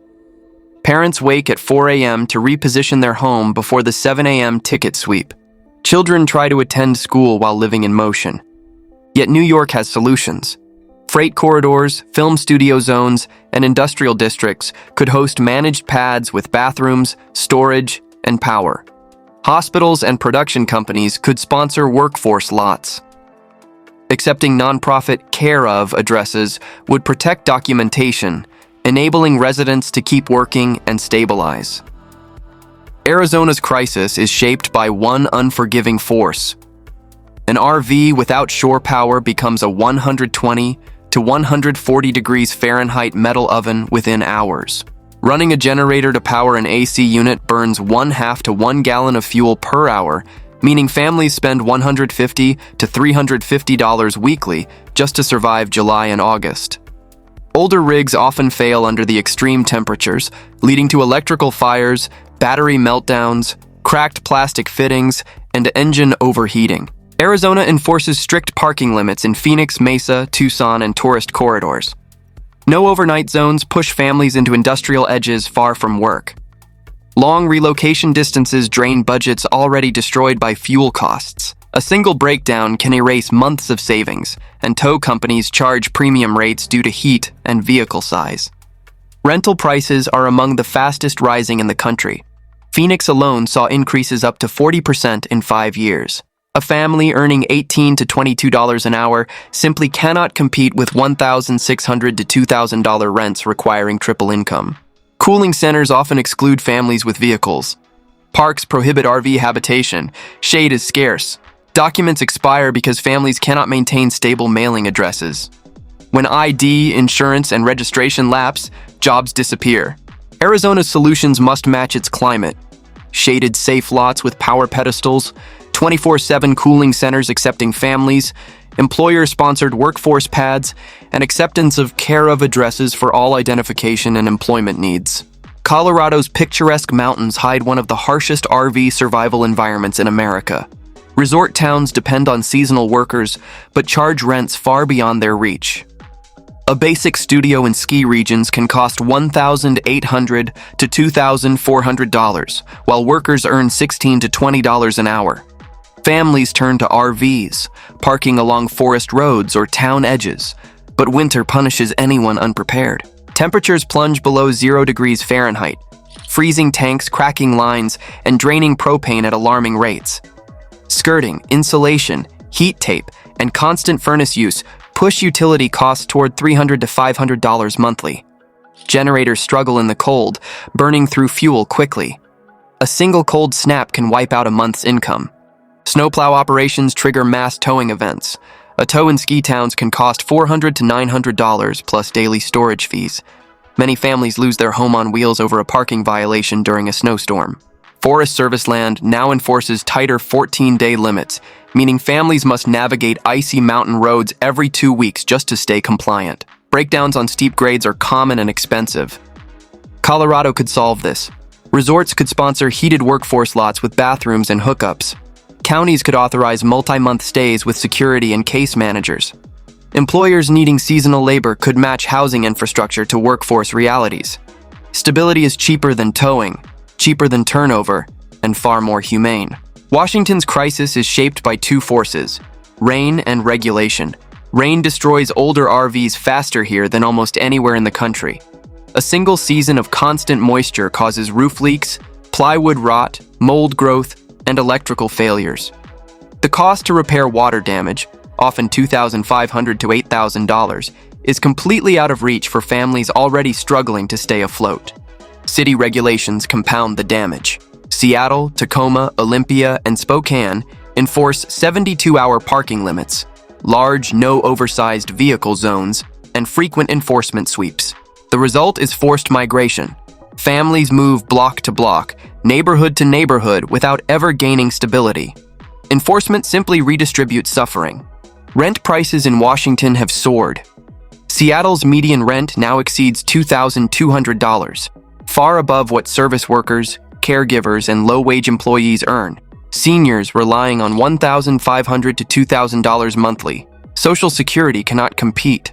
Parents wake at 4 a.m. to reposition their home before the 7 a.m. ticket sweep. Children try to attend school while living in motion. Yet New York has solutions. Freight corridors, film studio zones, and industrial districts could host managed pads with bathrooms, storage, and power. Hospitals and production companies could sponsor workforce lots. Accepting nonprofit care of addresses would protect documentation, enabling residents to keep working and stabilize. Arizona's crisis is shaped by one unforgiving force. An RV without shore power becomes a 120 to 140 degrees Fahrenheit metal oven within hours. Running a generator to power an AC unit burns 1/2 to 1 gallon of fuel per hour, meaning families spend $150 to $350 weekly just to survive July and August. Older rigs often fail under the extreme temperatures, leading to electrical fires, battery meltdowns, cracked plastic fittings, and engine overheating. Arizona enforces strict parking limits in Phoenix, Mesa, Tucson, and tourist corridors. No overnight zones push families into industrial edges far from work. Long relocation distances drain budgets already destroyed by fuel costs. A single breakdown can erase months of savings, and tow companies charge premium rates due to heat and vehicle size. Rental prices are among the fastest rising in the country. Phoenix alone saw increases up to 40% in 5 years. A family earning $18 to $22 an hour simply cannot compete with $1,600 to $2,000 rents requiring triple income. Cooling centers often exclude families with vehicles. Parks prohibit RV habitation. Shade is scarce. Documents expire because families cannot maintain stable mailing addresses. When ID, insurance, and registration lapse, jobs disappear. Arizona's solutions must match its climate. Shaded safe lots with power pedestals, 24/7 cooling centers accepting families, employer-sponsored workforce pads, and acceptance of care of addresses for all identification and employment needs. Colorado's picturesque mountains hide one of the harshest RV survival environments in America. Resort towns depend on seasonal workers, but charge rents far beyond their reach. A basic studio in ski regions can cost $1,800 to $2,400, while workers earn $16 to $20 an hour. Families turn to RVs, parking along forest roads or town edges, but winter punishes anyone unprepared. Temperatures plunge below 0 degrees Fahrenheit, freezing tanks, cracking lines, and draining propane at alarming rates. Skirting, insulation, heat tape, and constant furnace use push utility costs toward $300 to $500 monthly. Generators struggle in the cold, burning through fuel quickly. A single cold snap can wipe out a month's income. Snowplow operations trigger mass towing events. A tow in ski towns can cost $400 to $900 plus daily storage fees. Many families lose their home on wheels over a parking violation during a snowstorm. Forest Service land now enforces tighter 14-day limits, meaning families must navigate icy mountain roads every 2 weeks just to stay compliant. Breakdowns on steep grades are common and expensive. Colorado could solve this. Resorts could sponsor heated workforce lots with bathrooms and hookups. Counties could authorize multi-month stays with security and case managers. Employers needing seasonal labor could match housing infrastructure to workforce realities. Stability is cheaper than towing, cheaper than turnover, and far more humane. Washington's crisis is shaped by two forces: rain and regulation. Rain destroys older RVs faster here than almost anywhere in the country. A single season of constant moisture causes roof leaks, plywood rot, mold growth, and electrical failures. The cost to repair water damage, often $2,500 to $8,000, is completely out of reach for families already struggling to stay afloat. City regulations compound the damage. Seattle, Tacoma, Olympia, and Spokane enforce 72-hour parking limits, large, no-oversized vehicle zones, and frequent enforcement sweeps. The result is forced migration. Families move block to block, neighborhood to neighborhood without ever gaining stability. Enforcement simply redistributes suffering. Rent prices in Washington have soared. Seattle's median rent now exceeds $2,200, far above what service workers, caregivers, and low-wage employees earn. Seniors relying on $1,500 to $2,000 monthly. Social Security cannot compete.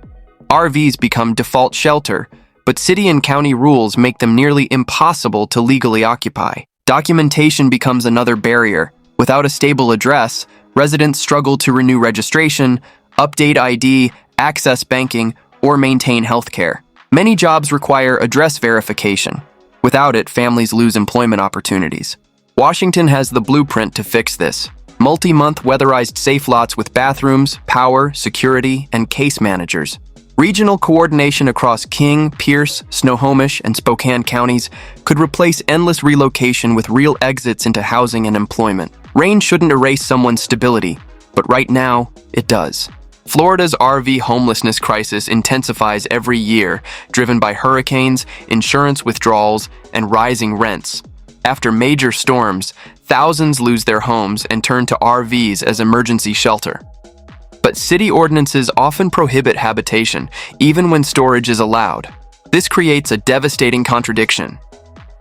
RVs become default shelter, but city and county rules make them nearly impossible to legally occupy. Documentation becomes another barrier. Without a stable address, residents struggle to renew registration, update ID, access banking, or maintain health care. Many jobs require address verification. Without it, families lose employment opportunities. Washington has the blueprint to fix this. Multi-month weatherized safe lots with bathrooms, power, security, and case managers. Regional coordination across King, Pierce, Snohomish, and Spokane counties could replace endless relocation with real exits into housing and employment. Rain shouldn't erase someone's stability, but right now, it does. Florida's RV homelessness crisis intensifies every year, driven by hurricanes, insurance withdrawals, and rising rents. After major storms, thousands lose their homes and turn to RVs as emergency shelter. But city ordinances often prohibit habitation, even when storage is allowed. This creates a devastating contradiction.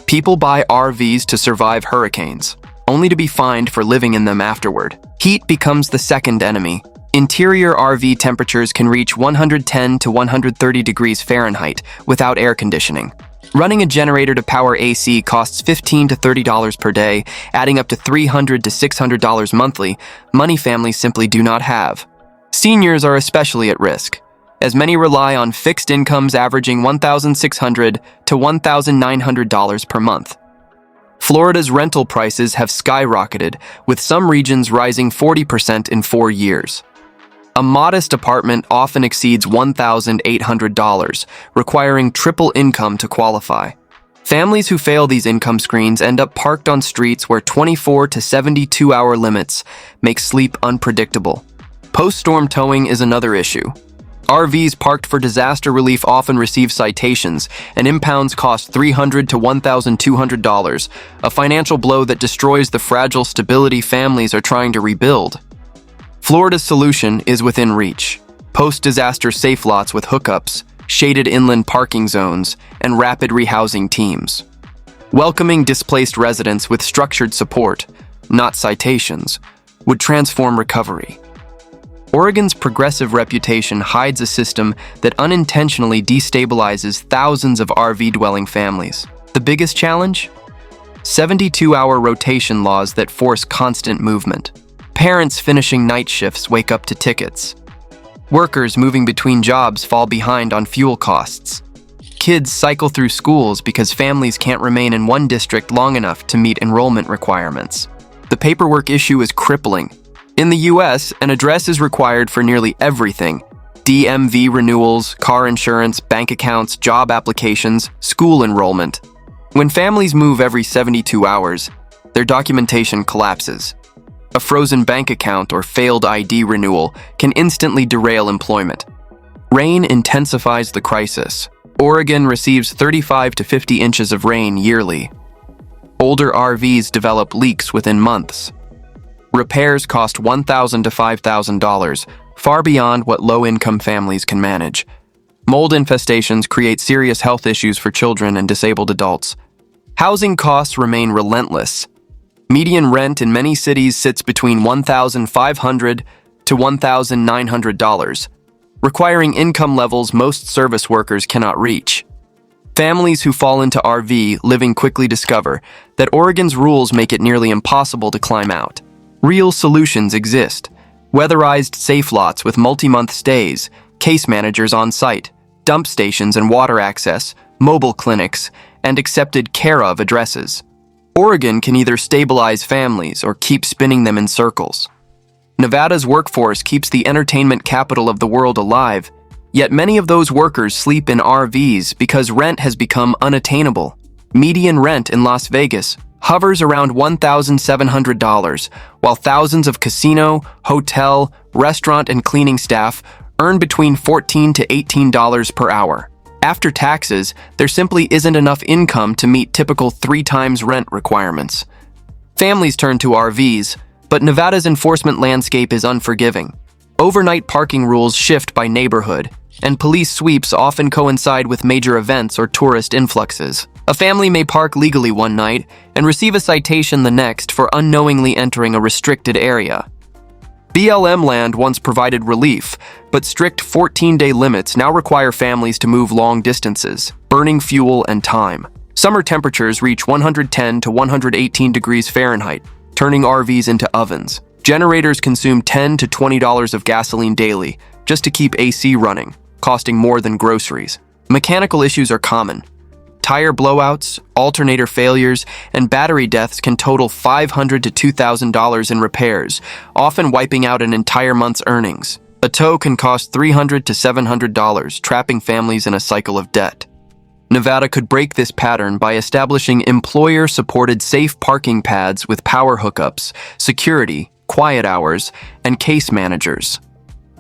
People buy RVs to survive hurricanes, only to be fined for living in them afterward. Heat becomes the second enemy. Interior RV temperatures can reach 110 to 130 degrees Fahrenheit without air conditioning. Running a generator to power AC costs $15 to $30 per day, adding up to $300 to $600 monthly, money families simply do not have. Seniors are especially at risk, as many rely on fixed incomes averaging $1,600 to $1,900 per month. Florida's rental prices have skyrocketed, with some regions rising 40% in 4 years. A modest apartment often exceeds $1,800, requiring triple income to qualify. Families who fail these income screens end up parked on streets where 24 to 72-hour limits make sleep unpredictable. Post-storm towing is another issue. RVs parked for disaster relief often receive citations, and impounds cost $300 to $1,200, a financial blow that destroys the fragile stability families are trying to rebuild. Florida's solution is within reach. Post-disaster safe lots with hookups, shaded inland parking zones, and rapid rehousing teams. Welcoming displaced residents with structured support, not citations, would transform recovery. Oregon's progressive reputation hides a system that unintentionally destabilizes thousands of RV-dwelling families. The biggest challenge? 72-hour rotation laws that force constant movement. Parents finishing night shifts wake up to tickets. Workers moving between jobs fall behind on fuel costs. Kids cycle through schools because families can't remain in one district long enough to meet enrollment requirements. The paperwork issue is crippling. In the US, an address is required for nearly everything: DMV renewals, car insurance, bank accounts, job applications, school enrollment. When families move every 72 hours, their documentation collapses. A frozen bank account or failed ID renewal can instantly derail employment. Rain intensifies the crisis. Oregon receives 35 to 50 inches of rain yearly. Older RVs develop leaks within months. Repairs cost $1,000 to $5,000, far beyond what low-income families can manage. Mold infestations create serious health issues for children and disabled adults. Housing costs remain relentless. Median rent in many cities sits between $1,500 to $1,900, requiring income levels most service workers cannot reach. Families who fall into RV living quickly discover that Oregon's rules make it nearly impossible to climb out. Real solutions exist: weatherized safe lots with multi-month stays, case managers on site, dump stations and water access, mobile clinics, and accepted care-of addresses. Oregon can either stabilize families or keep spinning them in circles. Nevada's workforce keeps the entertainment capital of the world alive, yet many of those workers sleep in RVs because rent has become unattainable. Median rent in Las Vegas hovers around $1,700, while thousands of casino, hotel, restaurant, and cleaning staff earn between $14 to $18 per hour. After taxes, there simply isn't enough income to meet typical 3 times rent requirements. Families turn to RVs, but Nevada's enforcement landscape is unforgiving. Overnight parking rules shift by neighborhood, and police sweeps often coincide with major events or tourist influxes. A family may park legally one night and receive a citation the next for unknowingly entering a restricted area. BLM land once provided relief, but strict 14-day limits now require families to move long distances, burning fuel and time. Summer temperatures reach 110 to 118 degrees Fahrenheit, turning RVs into ovens. Generators consume $10 to $20 of gasoline daily just to keep AC running, costing more than groceries. Mechanical issues are common. Tire blowouts, alternator failures, and battery deaths can total $500 to $2,000 in repairs, often wiping out an entire month's earnings. A tow can cost $300 to $700, trapping families in a cycle of debt. Nevada could break this pattern by establishing employer-supported safe parking pads with power hookups, security, quiet hours, and case managers.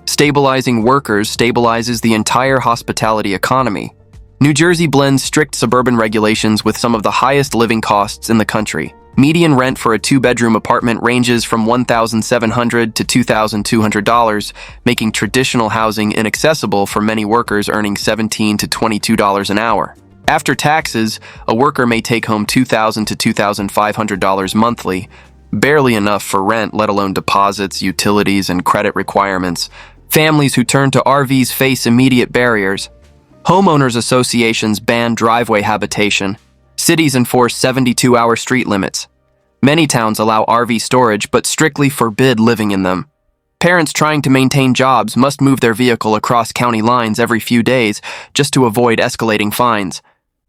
Stabilizing workers stabilizes the entire hospitality economy. New Jersey blends strict suburban regulations with some of the highest living costs in the country. Median rent for a 2-bedroom apartment ranges from $1,700 to $2,200, making traditional housing inaccessible for many workers earning $17 to $22 an hour. After taxes, a worker may take home $2,000 to $2,500 monthly, barely enough for rent, let alone deposits, utilities, and credit requirements. Families who turn to RVs face immediate barriers. Homeowners associations ban driveway habitation. Cities enforce 72-hour street limits. Many towns allow RV storage but strictly forbid living in them. Parents trying to maintain jobs must move their vehicle across county lines every few days just to avoid escalating fines.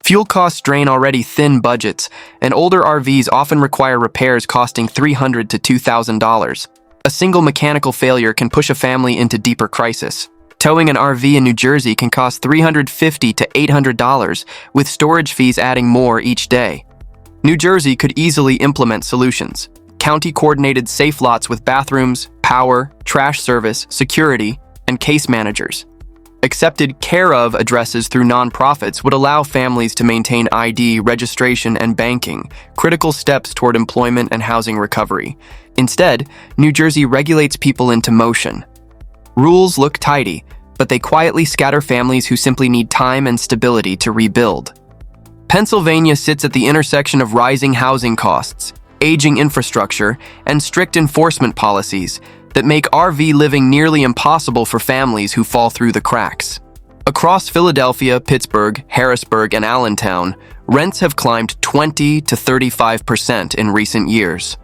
Fuel costs drain already thin budgets, and older RVs often require repairs costing $300 to $2,000. A single mechanical failure can push a family into deeper crisis. Towing an RV in New Jersey can cost $350 to $800, with storage fees adding more each day. New Jersey could easily implement solutions. County-coordinated safe lots with bathrooms, power, trash service, security, and case managers. Accepted care-of addresses through nonprofits would allow families to maintain ID, registration, and banking, critical steps toward employment and housing recovery. Instead, New Jersey regulates people into motion. Rules look tidy, but they quietly scatter families who simply need time and stability to rebuild. Pennsylvania sits at the intersection of rising housing costs, aging infrastructure, and strict enforcement policies that make RV living nearly impossible for families who fall through the cracks. Across Philadelphia, Pittsburgh, Harrisburg, and Allentown, rents have climbed 20 to 35% in recent years.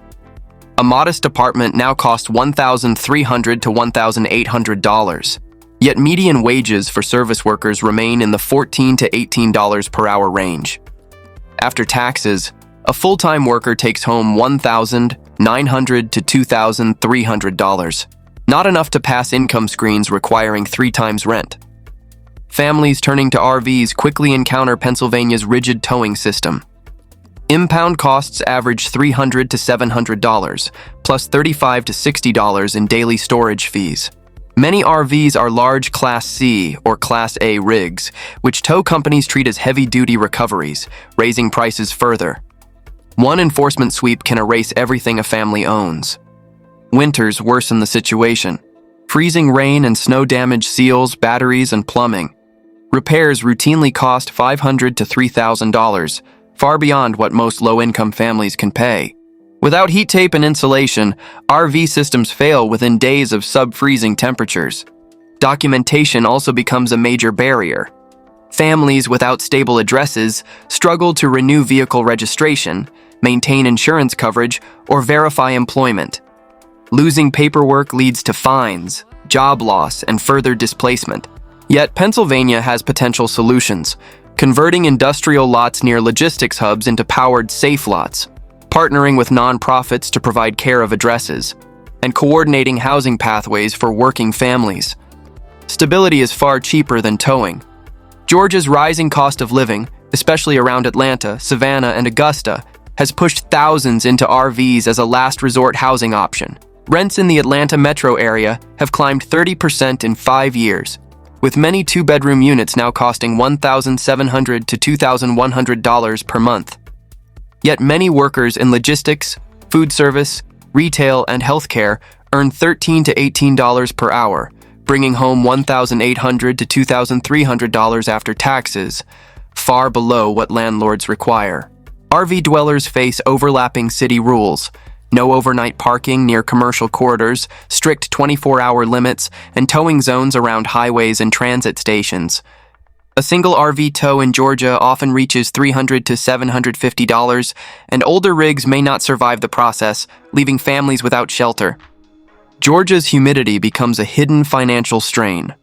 A modest apartment now costs $1,300 to $1,800, yet median wages for service workers remain in the $14 to $18 per hour range. After taxes, a full-time worker takes home $1,900 to $2,300, not enough to pass income screens requiring 3 times rent. Families turning to RVs quickly encounter Pennsylvania's rigid towing system. Impound costs average $300 to $700, plus $35 to $60 in daily storage fees. Many RVs are large Class C or Class A rigs, which tow companies treat as heavy-duty recoveries, raising prices further. One enforcement sweep can erase everything a family owns. Winters worsen the situation. Freezing rain and snow damage seals, batteries, and plumbing. Repairs routinely cost $500 to $3,000, far beyond what most low-income families can pay. Without heat tape and insulation, RV systems fail within days of sub-freezing temperatures. Documentation also becomes a major barrier. Families without stable addresses struggle to renew vehicle registration, maintain insurance coverage, or verify employment. Losing paperwork leads to fines, job loss, and further displacement. Yet Pennsylvania has potential solutions, converting industrial lots near logistics hubs into powered safe lots, partnering with nonprofits to provide care of addresses, and coordinating housing pathways for working families. Stability is far cheaper than towing. Georgia's rising cost of living, especially around Atlanta, Savannah, and Augusta, has pushed thousands into RVs as a last resort housing option. Rents in the Atlanta metro area have climbed 30% in 5 years. with many two-bedroom units now costing $1,700 to $2,100 per month. Yet many workers in logistics, food service, retail, and healthcare earn $13 to $18 per hour, bringing home $1,800 to $2,300 after taxes, far below what landlords require. RV dwellers face overlapping city rules: no overnight parking near commercial corridors, strict 24-hour limits, and towing zones around highways and transit stations. A single RV tow in Georgia often reaches $300 to $750, and older rigs may not survive the process, leaving families without shelter. Georgia's humidity becomes a hidden financial strain.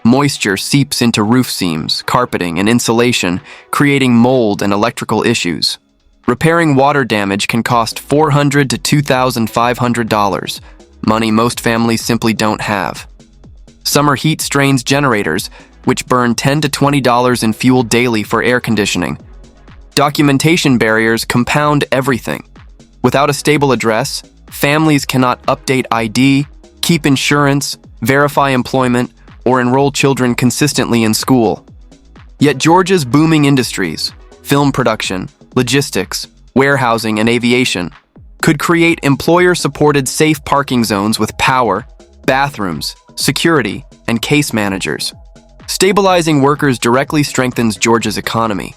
Moisture seeps into roof seams, carpeting, and insulation, creating mold and electrical issues. Repairing water damage can cost $400 to $2,500, money most families simply don't have. Summer heat strains generators, which burn $10 to $20 in fuel daily for air conditioning. Documentation barriers compound everything. Without a stable address, families cannot update ID, keep insurance, verify employment, or enroll children consistently in school. Yet Georgia's booming industries, film production, logistics, warehousing, and aviation, could create employer-supported safe parking zones with power, bathrooms, security, and case managers. Stabilizing workers directly strengthens Georgia's economy.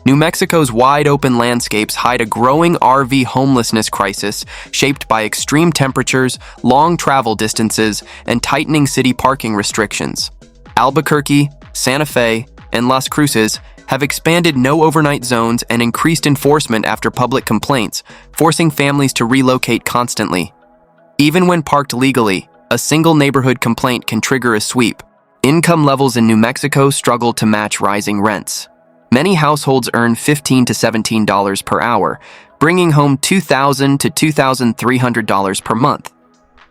New Mexico's wide-open landscapes hide a growing RV homelessness crisis shaped by extreme temperatures, long travel distances, and tightening city parking restrictions. Albuquerque, Santa Fe, and Las Cruces have expanded no overnight zones and increased enforcement after public complaints, forcing families to relocate constantly. Even when parked legally, a single neighborhood complaint can trigger a sweep. Income levels in New Mexico struggle to match rising rents. Many households earn $15 to $17 per hour, bringing home $2,000 to $2,300 per month.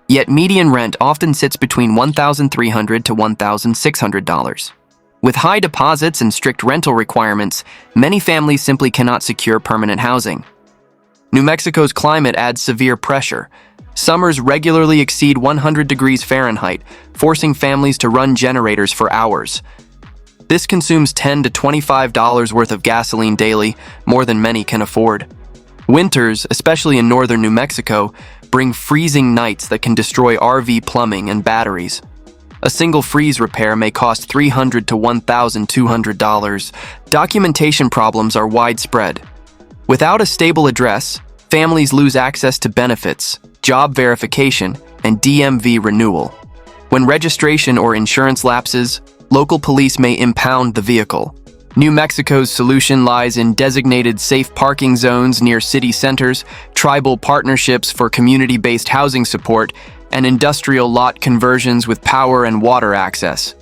Yet median rent often sits between $1,300 to $1,600. With high deposits and strict rental requirements, many families simply cannot secure permanent housing. New Mexico's climate adds severe pressure. Summers regularly exceed 100 degrees Fahrenheit, forcing families to run generators for hours. This consumes $10 to $25 worth of gasoline daily, more than many can afford. Winters, especially in northern New Mexico, bring freezing nights that can destroy RV plumbing and batteries. A single freeze repair may cost $300 to $1,200. Documentation problems are widespread. Without a stable address, families lose access to benefits, job verification, and DMV renewal. When registration or insurance lapses, local police may impound the vehicle. New Mexico's solution lies in designated safe parking zones near city centers, tribal partnerships for community-based housing support, and industrial lot conversions with power and water access.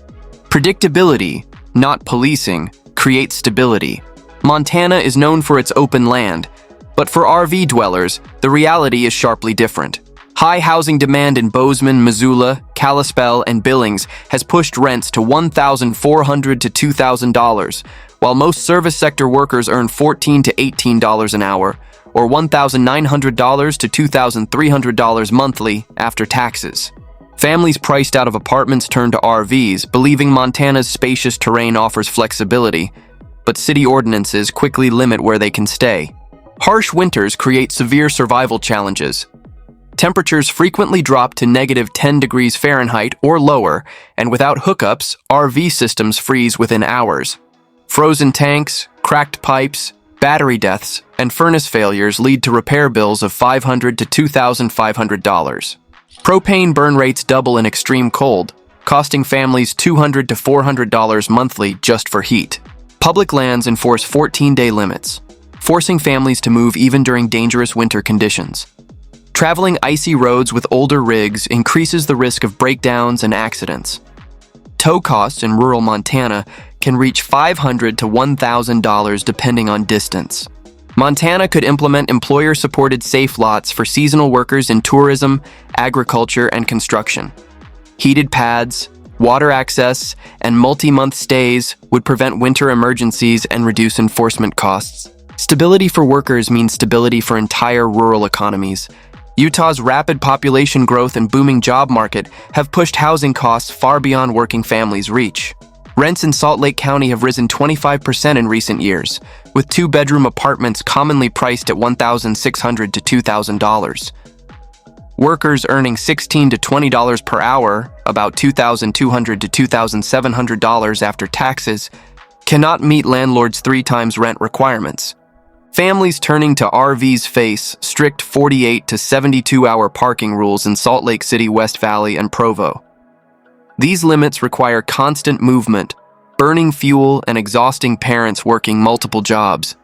Predictability, not policing, creates stability. Montana is known for its open land, but for RV dwellers, the reality is sharply different. High housing demand in Bozeman, Missoula, Kalispell, and Billings has pushed rents to $1,400 to $2,000, while most service sector workers earn $14 to $18 an hour, or $1,900 to $2,300 monthly after taxes. Families priced out of apartments turn to RVs, believing Montana's spacious terrain offers flexibility, but city ordinances quickly limit where they can stay. Harsh winters create severe survival challenges. Temperatures frequently drop to -10 degrees Fahrenheit or lower, and without hookups, RV systems freeze within hours. Frozen tanks, cracked pipes, battery deaths, and furnace failures lead to repair bills of $500 to $2,500. Propane burn rates double in extreme cold, costing families $200 to $400 monthly just for heat. Public lands enforce 14-day limits, forcing families to move even during dangerous winter conditions. Traveling icy roads with older rigs increases the risk of breakdowns and accidents. Tow costs in rural Montana can reach $500 to $1,000 depending on distance. Montana could implement employer-supported safe lots for seasonal workers in tourism, agriculture, and construction. Heated pads, water access, and multi-month stays would prevent winter emergencies and reduce enforcement costs. Stability for workers means stability for entire rural economies. Utah's rapid population growth and booming job market have pushed housing costs far beyond working families' reach. Rents in Salt Lake County have risen 25% in recent years, with two-bedroom apartments commonly priced at $1,600 to $2,000. Workers earning $16 to $20 per hour, about $2,200 to $2,700 after taxes, cannot meet landlords' 3 times rent requirements. Families turning to RVs face strict 48 to 72-hour parking rules in Salt Lake City, West Valley, and Provo. These limits require constant movement, burning fuel, and exhausting parents working multiple jobs.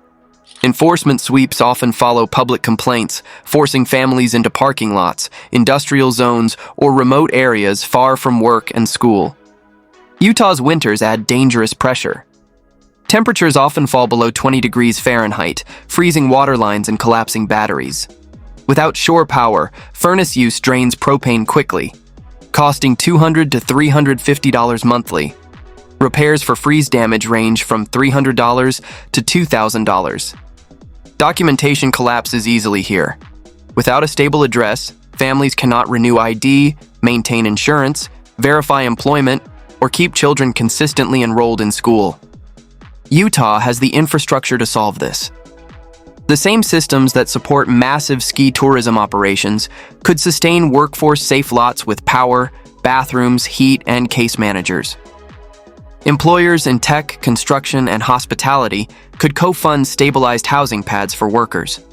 Enforcement sweeps often follow public complaints, forcing families into parking lots, industrial zones, or remote areas far from work and school. Utah's winters add dangerous pressure. Temperatures often fall below 20 degrees Fahrenheit, freezing water lines and collapsing batteries. Without shore power, furnace use drains propane quickly, costing $200 to $350 monthly. Repairs for freeze damage range from $300 to $2,000. Documentation collapses easily here. Without a stable address, families cannot renew ID, maintain insurance, verify employment, or keep children consistently enrolled in school. Utah has the infrastructure to solve this. The same systems that support massive ski tourism operations could sustain workforce-safe lots with power, bathrooms, heat, and case managers. Employers in tech, construction, and hospitality could co-fund stabilized housing pads for workers.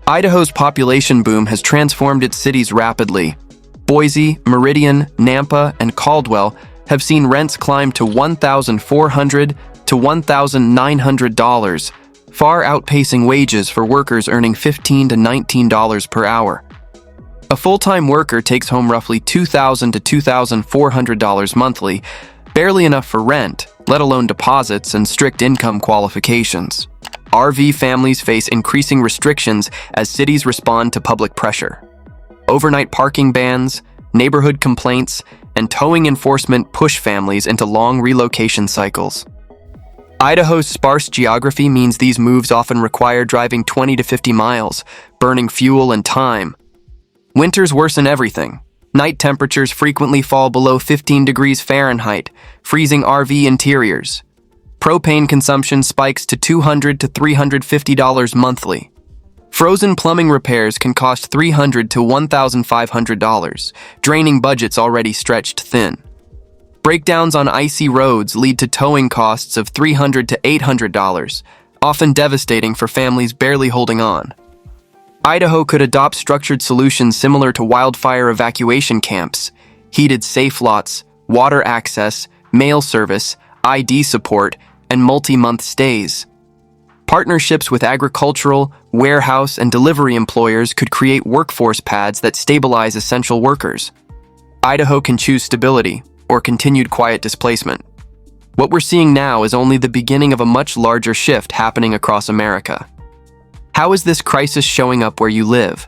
Idaho's population boom has transformed its cities rapidly. Boise, Meridian, Nampa, and Caldwell have seen rents climb to $1,400 to $1,900, far outpacing wages for workers earning $15 to $19 per hour. A full-time worker takes home roughly $2,000 to $2,400 monthly, barely enough for rent, let alone deposits and strict income qualifications. RV families face increasing restrictions as cities respond to public pressure. Overnight parking bans, neighborhood complaints, and towing enforcement push families into long relocation cycles. Idaho's sparse geography means these moves often require driving 20 to 50 miles, burning fuel and time. Winters worsen everything. Night temperatures frequently fall below 15 degrees Fahrenheit, freezing RV interiors. Propane consumption spikes to $200 to $350 monthly. Frozen plumbing repairs can cost $300 to $1,500, draining budgets already stretched thin. Breakdowns on icy roads lead to towing costs of $300 to $800, often devastating for families barely holding on. Idaho could adopt structured solutions similar to wildfire evacuation camps, heated safe lots, water access, mail service, ID support, and multi-month stays. Partnerships with agricultural, warehouse, and delivery employers could create workforce pads that stabilize essential workers. Idaho can choose stability or continued quiet displacement. What we're seeing now is only the beginning of a much larger shift happening across America. How is this crisis showing up where you live?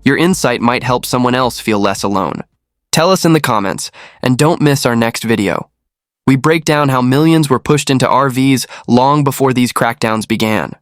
Your insight might help someone else feel less alone. Tell us in the comments, and don't miss our next video. We break down how millions were pushed into RVs long before these crackdowns began.